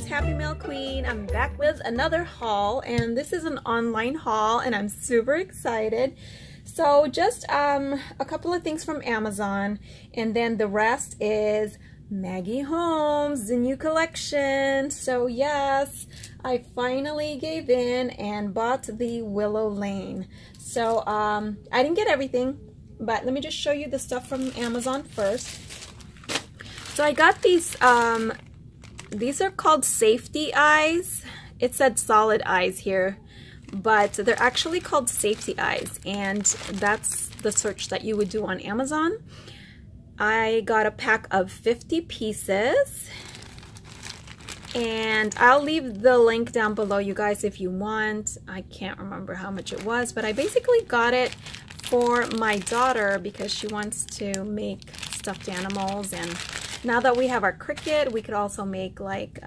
Happy Mail Queen. I'm back with another haul, and this is an online haul and I'm super excited. So just a couple of things from Amazon, and then the rest is Maggie Holmes, the new collection. So yes, I finally gave in and bought the Willow Lane. So I didn't get everything, but let me just show you the stuff from Amazon first. So I got these are called safety eyes. It said solid eyes here, but they're actually called safety eyes, and that's the search that you would do on Amazon. I got a pack of 50 pieces, and I'll leave the link down below, you guys, if you want. I can't remember how much it was, but I basically got it for my daughter because she wants to make stuffed animals, and now that we have our Cricut, we could also make like,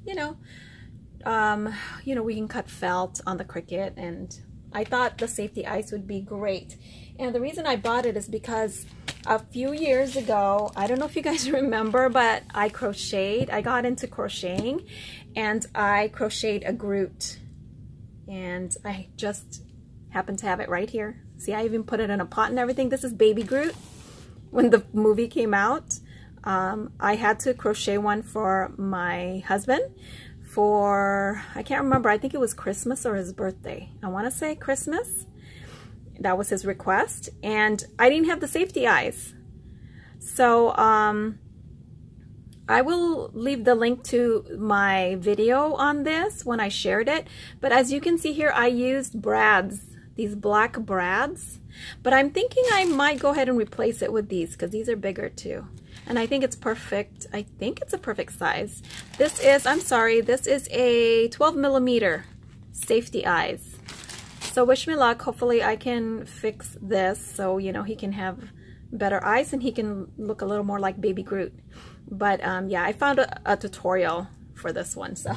we can cut felt on the Cricut, and I thought the safety eyes would be great. And the reason I bought it is because a few years ago, I don't know if you guys remember, but I got into crocheting, and I crocheted a Groot, and I just happen to have it right here. See, I even put it in a pot and everything. This is Baby Groot. When the movie came out, I had to crochet one for my husband for, I can't remember, I think it was Christmas or his birthday. I want to say Christmas. That was his request, and I didn't have the safety eyes. So I will leave the link to my video on this when I shared it. But as you can see here, I used brads, these black brads. But I'm thinking I might go ahead and replace it with these because these are bigger too. And I think it's perfect. I think it's a perfect size. This is, I'm sorry, this is a 12mm safety eyes. So wish me luck. Hopefully I can fix this so, you know, he can have better eyes and he can look a little more like Baby Groot. But yeah, I found a tutorial for this one. So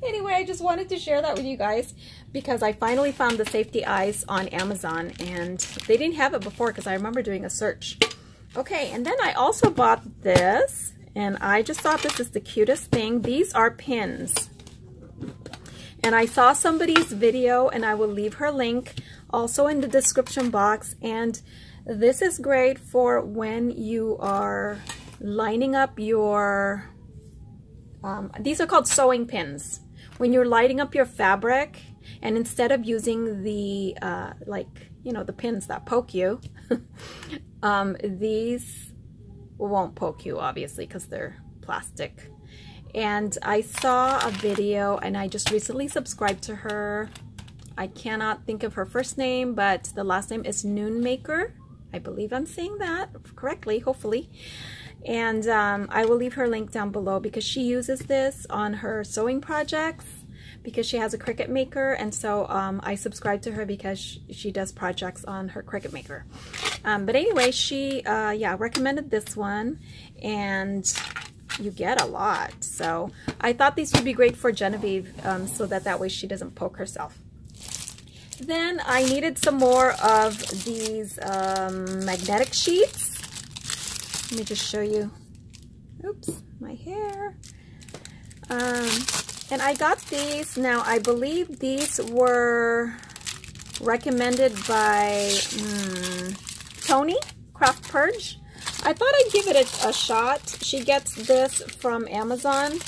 anyway, I just wanted to share that with you guys because I finally found the safety eyes on Amazon, and they didn't have it before because I remember doing a search. Okay, and then I also bought this, and I just thought this is the cutest thing. These are pins. And I saw somebody's video, and I will leave her link also in the description box. And this is great for when you are lining up your, these are called sewing pins. When you're lighting up your fabric, and instead of using the, the pins that poke you, these won't poke you, obviously, because they're plastic. And I saw a video, and I just recently subscribed to her. I cannot think of her first name, but the last name is Noonmaker. I believe I'm saying that correctly, hopefully. And I will leave her link down below because she uses this on her sewing projects because she has a Cricut Maker, and so I subscribe to her because she does projects on her Cricut Maker. But anyway, she recommended this one, and you get a lot. So I thought these would be great for Genevieve, so that way she doesn't poke herself. Then I needed some more of these magnetic sheets. Let me just show you. Oops, my hair. And I got these. Now, I believe these were recommended by Tony, Craft Purge. I thought I'd give it a shot. She gets this from Amazon,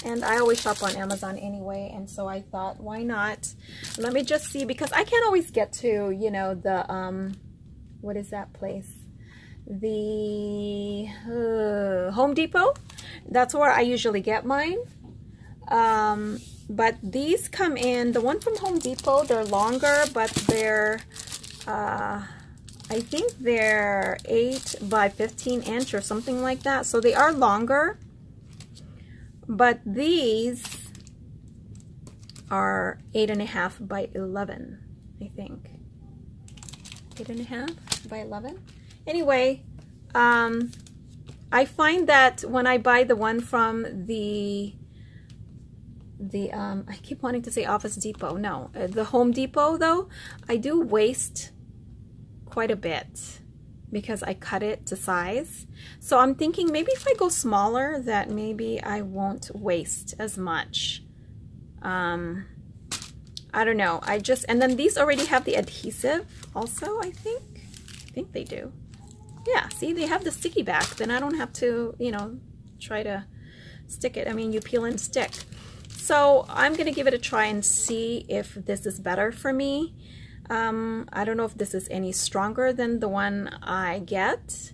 and I always shop on Amazon anyway, and so I thought, why not? Let me just see, because I can't always get to, you know, the, what is that place? The Home Depot. That's where I usually get mine. But these come in, the one from Home Depot, they're longer, but they're, I think they're 8 by 15 inch or something like that. So they are longer, but these are 8.5 by 11, I think. 8.5 by 11. Anyway, I find that when I buy the one from the I keep wanting to say Office Depot. No, the Home Depot though, I do waste quite a bit because I cut it to size. So I'm thinking maybe if I go smaller that maybe I won't waste as much. I don't know. And then these already have the adhesive also, I think they do. Yeah, see, they have the sticky back. Then I don't have to, you know, try to stick it. I mean, you peel and stick. So I'm going to give it a try and see if this is better for me. I don't know if this is any stronger than the one I get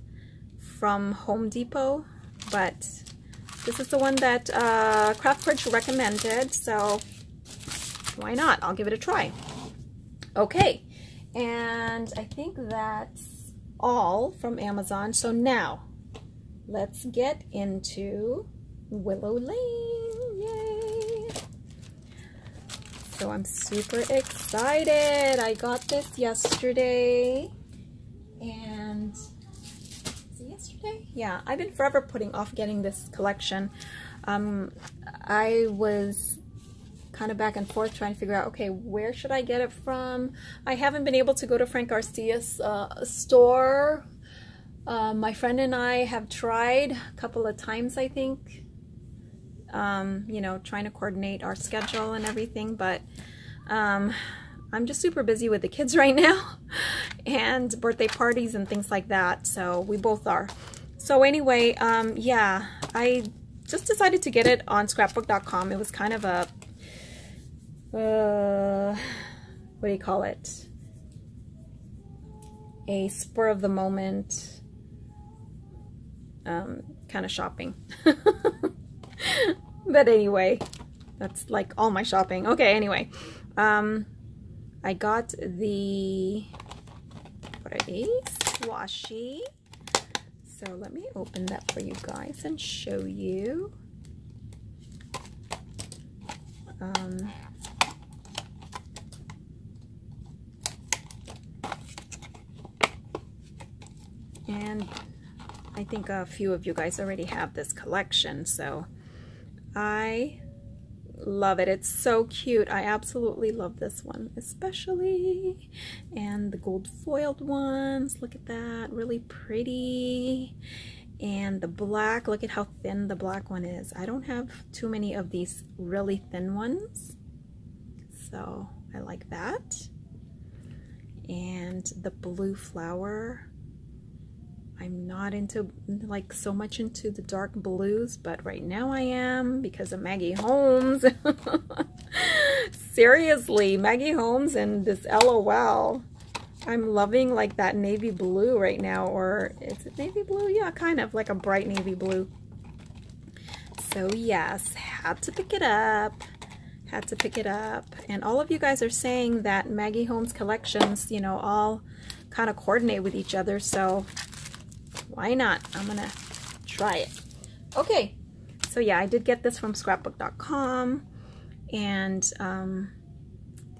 from Home Depot, but this is the one that Craftforge recommended, so why not? I'll give it a try. Okay, and I think that's all from Amazon. So now let's get into Willow Lane. Yay! So I'm super excited. I got this yesterday, and is it yesterday? Yeah, I've been forever putting off getting this collection. I was kind of back and forth trying to figure out, okay, where should I get it from? I haven't been able to go to Frank Garcia's store. My friend and I have tried a couple of times, I think. You know, trying to coordinate our schedule and everything, but I'm just super busy with the kids right now and birthday parties and things like that, so we both are. So anyway, yeah, I just decided to get it on scrapbook.com. It was kind of a what do you call it? A spur of the moment kind of shopping. But anyway, that's like all my shopping. Okay, anyway, I got the, what are these? Washi. So let me open that for you guys and show you. And I think a few of you guys already have this collection, so I love it. It's so cute. I absolutely love this one especially, and the gold foiled ones, look at that, really pretty. And the black, look at how thin the black one is. I don't have too many of these really thin ones, so I like that. And the blue flower, I'm not into like so much into the dark blues, but right now I am because of Maggie Holmes. Seriously, Maggie Holmes and this LOL. I'm loving like that navy blue right now, or is it navy blue? Yeah, kind of like a bright navy blue. So yes, had to pick it up. Had to pick it up. And all of you guys are saying that Maggie Holmes collections, you know, all kind of coordinate with each other, so why not? I'm gonna try it. Okay, so yeah, I did get this from scrapbook.com, and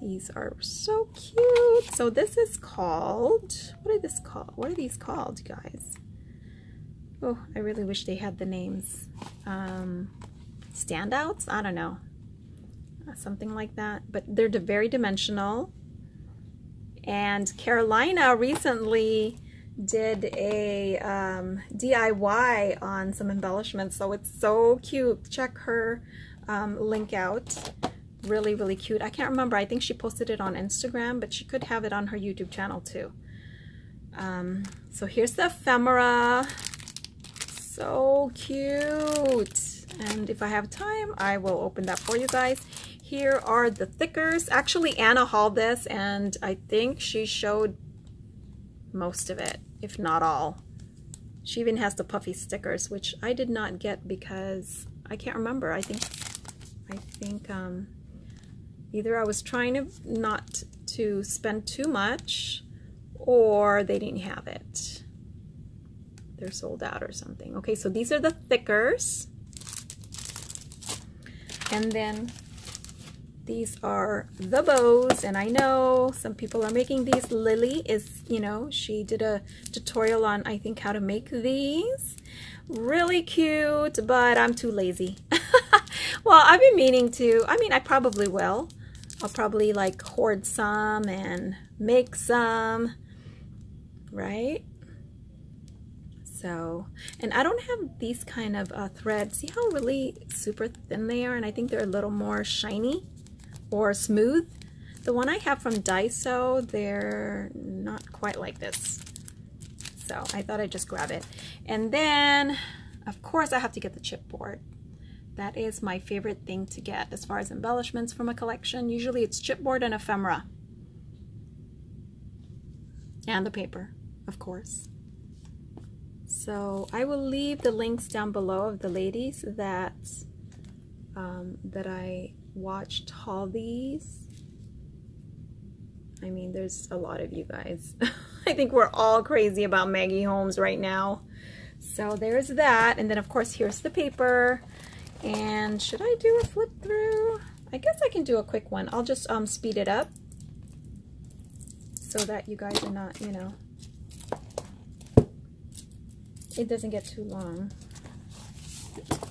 these are so cute. So this is called, what is this called? What are these called, guys? Oh, I really wish they had the names. Standouts? I don't know. Something like that. But they're very dimensional. And Carolina recently did a DIY on some embellishments, so it's so cute. Check her link out. Really, really cute. I can't remember. I think she posted it on Instagram, but she could have it on her YouTube channel too. So here's the ephemera. So cute. And if I have time, I will open that for you guys. Here are the thickers. Actually, Anna hauled this, and I think she showed most of it, if not all. She even has the puffy stickers, which I did not get because I can't remember. I think either I was trying to not to spend too much, or they didn't have it. They're sold out or something. Okay, so these are the thickers. And then these are the bows, and I know some people are making these. Lily is, you know, she did a tutorial on, I think, how to make these. Really cute, but I'm too lazy. Well, I've been meaning to, I mean, I probably will. I'll probably like hoard some and make some, right? So, and I don't have these kind of threads. See how really super thin they are? And I think they're a little more shiny or smooth. The one I have from Daiso, they're not quite like this. So I thought I'd just grab it. And then, of course, I have to get the chipboard. That is my favorite thing to get as far as embellishments from a collection. Usually it's chipboard and ephemera. And the paper, of course. So I will leave the links down below of the ladies that that I watched haul these. I mean, there's a lot of you guys. I think we're all crazy about Maggie Holmes right now. So there's that. And then of course here's the paper. And should I do a flip through? I guess I can do a quick one. I'll just speed it up so that you guys are not, you know, it doesn't get too long.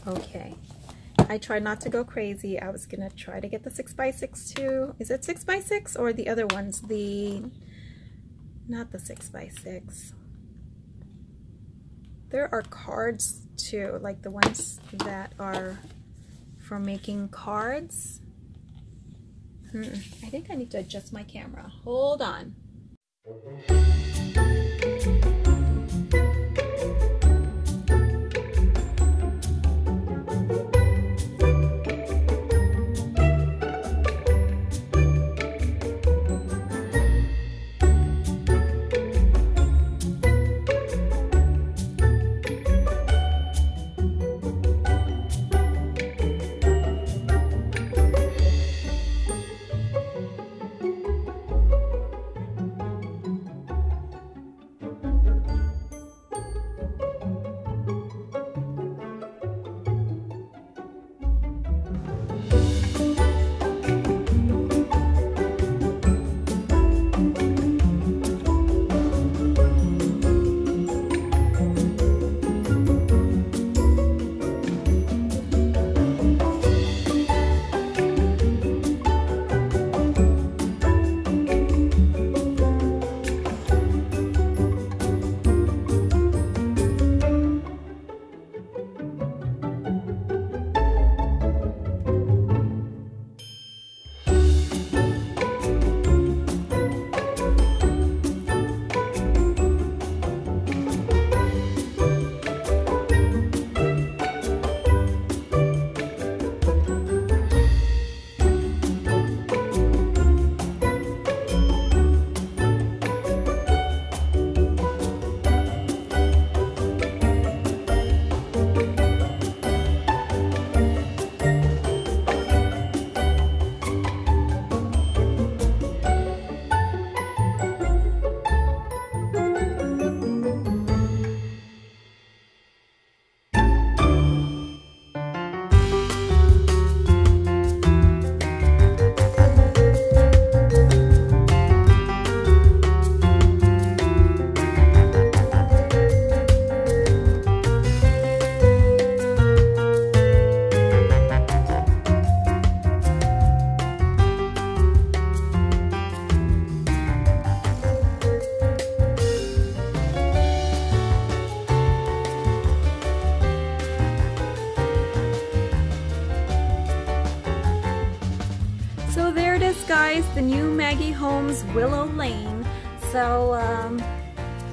Okay. I tried not to go crazy. I was gonna try to get the 6x6 too. Is it 6x6 or the other ones? Not the 6x6. There are cards too, like the ones that are for making cards. I think I need to adjust my camera. Hold on. Guys, the new Maggie Holmes Willow Lane. So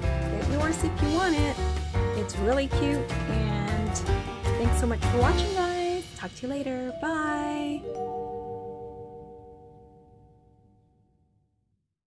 get yours if you want it. It's really cute, and thanks so much for watching, guys. Talk to you later. Bye.